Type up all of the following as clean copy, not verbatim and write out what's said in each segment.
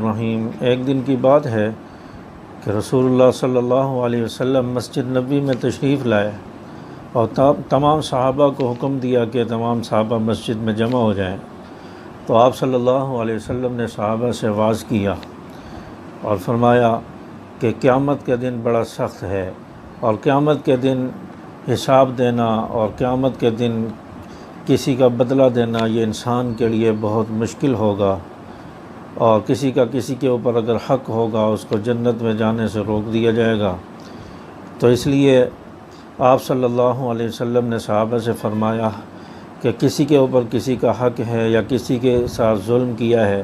رحیم ایک دن کی بات ہے کہ رسول اللہ صلی اللہ علیہ وسلم مسجد نبوی میں تشریف لائے اور تمام صحابہ کو حکم دیا کہ تمام صحابہ مسجد میں جمع ہو جائیں۔ تو آپ صلی اللہ علیہ وسلم نے صحابہ سے واعظ کیا اور فرمایا کہ قیامت کے دن بڑا سخت ہے، اور قیامت کے دن حساب دینا اور قیامت کے دن کسی کا بدلہ دینا یہ انسان کے لیے بہت مشکل ہوگا، اور کسی کے اوپر اگر حق ہوگا اس کو جنت میں جانے سے روک دیا جائے گا۔ تو اس لیے آپ صلی اللہ علیہ وسلم نے صحابہ سے فرمایا کہ کسی کے اوپر کسی کا حق ہے یا کسی کے ساتھ ظلم کیا ہے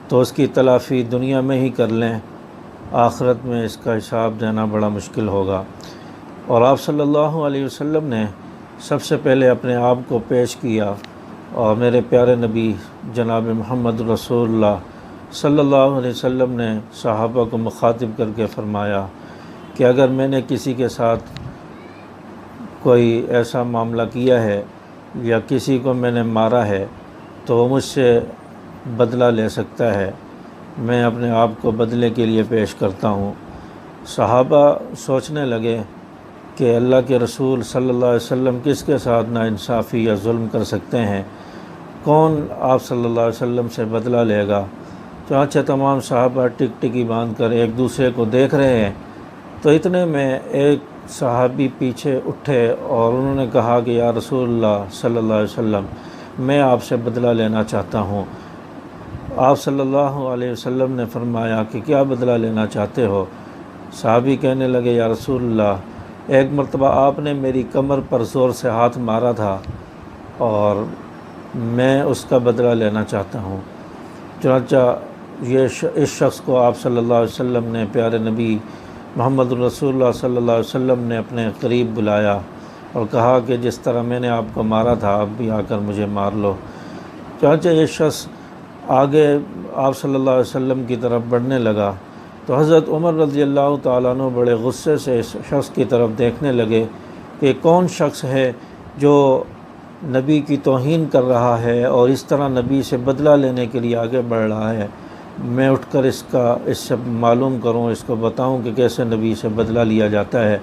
تو اس کی تلافی دنیا میں ہی کر لیں، آخرت میں اس کا حساب دینا بڑا مشکل ہوگا۔ اور آپ صلی اللہ علیہ وسلم نے سب سے پہلے اپنے آپ کو پیش کیا، اور میرے پیارے نبی جناب محمد رسول اللہ صلی اللہ علیہ وسلم نے صحابہ کو مخاطب کر کے فرمایا کہ اگر میں نے کسی کے ساتھ کوئی ایسا معاملہ کیا ہے یا کسی کو میں نے مارا ہے تو وہ مجھ سے بدلہ لے سکتا ہے، میں اپنے آپ کو بدلے کے لیے پیش کرتا ہوں۔ صحابہ سوچنے لگے کہ اللہ کے رسول صلی اللہ علیہ وسلم کس کے ساتھ ناانصافی یا ظلم کر سکتے ہیں، کون آپ صلی اللہ علیہ وسلم سے بدلہ لے گا؟ چنانچہ تمام صحابہ ٹک ٹکی باندھ کر ایک دوسرے کو دیکھ رہے ہیں۔ تو اتنے میں ایک صحابی پیچھے اٹھے اور انہوں نے کہا کہ یا رسول اللہ صلی اللہ علیہ وسلم، میں آپ سے بدلہ لینا چاہتا ہوں۔ آپ صلی اللہ علیہ وسلم نے فرمایا کہ کیا بدلہ لینا چاہتے ہو؟ صحابی کہنے لگے یا رسول اللہ، ایک مرتبہ آپ نے میری کمر پر زور سے ہاتھ مارا تھا اور میں اس کا بدلہ لینا چاہتا ہوں۔ چنانچہ اس شخص کو آپ صلی اللہ علیہ وسلم نے، پیارے نبی محمد رسول اللہ صلی اللہ علیہ وسلم نے اپنے قریب بلایا اور کہا کہ جس طرح میں نے آپ کو مارا تھا آپ بھی آ کر مجھے مار لو۔ چنانچہ یہ شخص آگے آپ صلی اللہ علیہ وسلم کی طرف بڑھنے لگا تو حضرت عمر رضی اللہ تعالیٰ عنہ بڑے غصے سے اس شخص کی طرف دیکھنے لگے کہ کون شخص ہے جو نبی کی توہین کر رہا ہے اور اس طرح نبی سے بدلہ لینے کے لیے آگے بڑھ رہا ہے، میں اٹھ کر اس سے معلوم کروں، اس کو بتاؤں کہ کیسے نبی سے بدلہ لیا جاتا ہے۔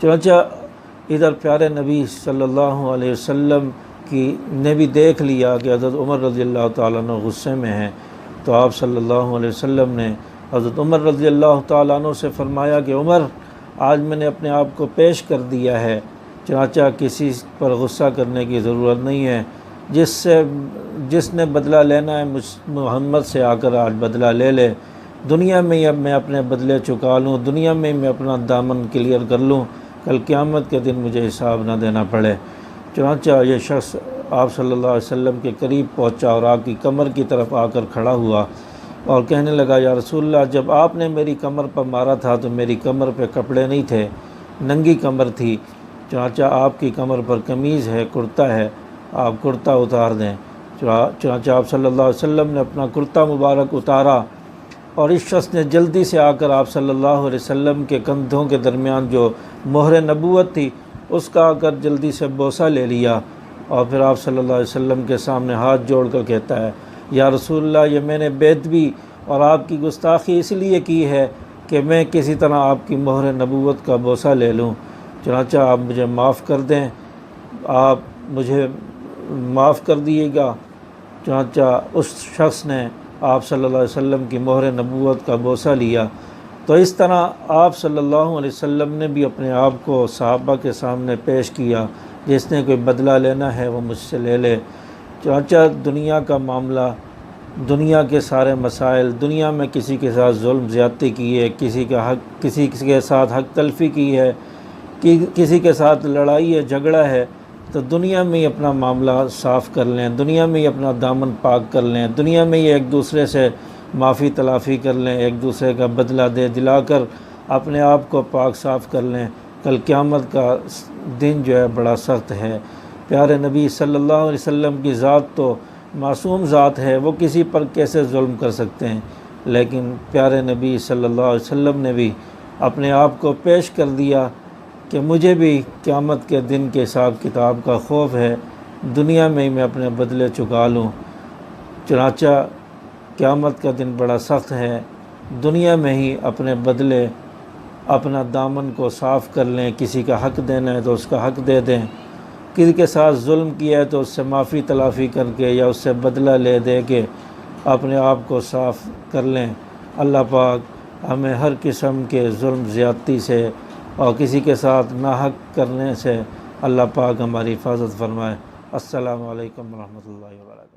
چنانچہ ادھر پیارے نبی صلی اللہ علیہ وسلم نے بھی دیکھ لیا کہ حضرت عمر رضی اللہ تعالیٰ عنہ غصے میں ہیں، تو آپ صلی اللہ علیہ وسلم نے حضرت عمر رضی اللہ تعالیٰ عنہ سے فرمایا کہ عمر، آج میں نے اپنے آپ کو پیش کر دیا ہے، چنانچہ کسی پر غصہ کرنے کی ضرورت نہیں ہے، جس نے بدلہ لینا ہے محمد سے آ کر آج بدلہ لے لے، دنیا میں ہی اب میں اپنے بدلے چکا لوں، دنیا میں ہی میں اپنا دامن کلیئر کر لوں، کل قیامت کے دن مجھے حساب نہ دینا پڑے۔ چنانچہ یہ شخص آپ صلی اللہ علیہ وسلم کے قریب پہنچا اور آپ کی کمر کی طرف آ کر کھڑا ہوا اور کہنے لگا یا رسول اللہ، جب آپ نے میری کمر پر مارا تھا تو میری کمر پہ کپڑے نہیں تھے، ننگی کمر تھی، چنانچہ آپ کی کمر پر قمیض ہے، کرتا ہے، آپ کرتا اتار دیں۔ چنانچہ آپ صلی اللہ علیہ وسلم نے اپنا کرتا مبارک اتارا اور اس شخص نے جلدی سے آ کر آپ صلی اللہ علیہ وسلم کے کندھوں کے درمیان جو مہر نبوت تھی اس کا آ کر جلدی سے بوسہ لے لیا، اور پھر آپ صلی اللہ علیہ وسلم کے سامنے ہاتھ جوڑ کر کہتا ہے یا رسول اللہ، یہ میں نے بےادبی اور آپ کی گستاخی اس لیے کی ہے کہ میں کسی طرح آپ کی مہر نبوت کا بوسہ لے لوں، چنانچہ آپ مجھے معاف کر دیں، آپ مجھے معاف کر دیے گا۔ چنانچہ اس شخص نے آپ صلی اللہ علیہ وسلم کی مہر نبوت کا بوسہ لیا۔ تو اس طرح آپ صلی اللہ علیہ وسلم نے بھی اپنے آپ کو صحابہ کے سامنے پیش کیا، جس نے کوئی بدلہ لینا ہے وہ مجھ سے لے لے۔ چنانچہ دنیا کا معاملہ، دنیا کے سارے مسائل، دنیا میں کسی کے ساتھ ظلم زیادتی کی ہے، کسی کے ساتھ حق تلفی کی ہے، کسی کے ساتھ لڑائی ہے، جھگڑا ہے، تو دنیا میں ہی اپنا معاملہ صاف کر لیں، دنیا میں ہی اپنا دامن پاک کر لیں، دنیا میں ہی ایک دوسرے سے معافی تلافی کر لیں، ایک دوسرے کا بدلہ دے دلا کر اپنے آپ کو پاک صاف کر لیں۔ کل قیامت کا دن جو ہے بڑا سخت ہے۔ پیارے نبی صلی اللہ علیہ وسلم کی ذات تو معصوم ذات ہے، وہ کسی پر کیسے ظلم کر سکتے ہیں، لیکن پیارے نبی صلی اللہ علیہ وسلم نے بھی اپنے آپ کو پیش کر دیا کہ مجھے بھی قیامت کے دن کے حساب کتاب کا خوف ہے، دنیا میں ہی میں اپنے بدلے چکا لوں۔ چنانچہ قیامت کا دن بڑا سخت ہے، دنیا میں ہی اپنے بدلے اپنا دامن کو صاف کر لیں، کسی کا حق دینا ہے تو اس کا حق دے دیں، کسی کے ساتھ ظلم کیا ہے تو اس سے معافی تلافی کر کے یا اس سے بدلہ لے دے کے اپنے آپ کو صاف کر لیں۔ اللہ پاک ہمیں ہر قسم کے ظلم زیادتی سے اور کسی کے ساتھ ناحق کرنے سے اللہ پاک ہماری حفاظت فرمائے۔ السلام علیکم ورحمۃ اللہ وبرکاتہ۔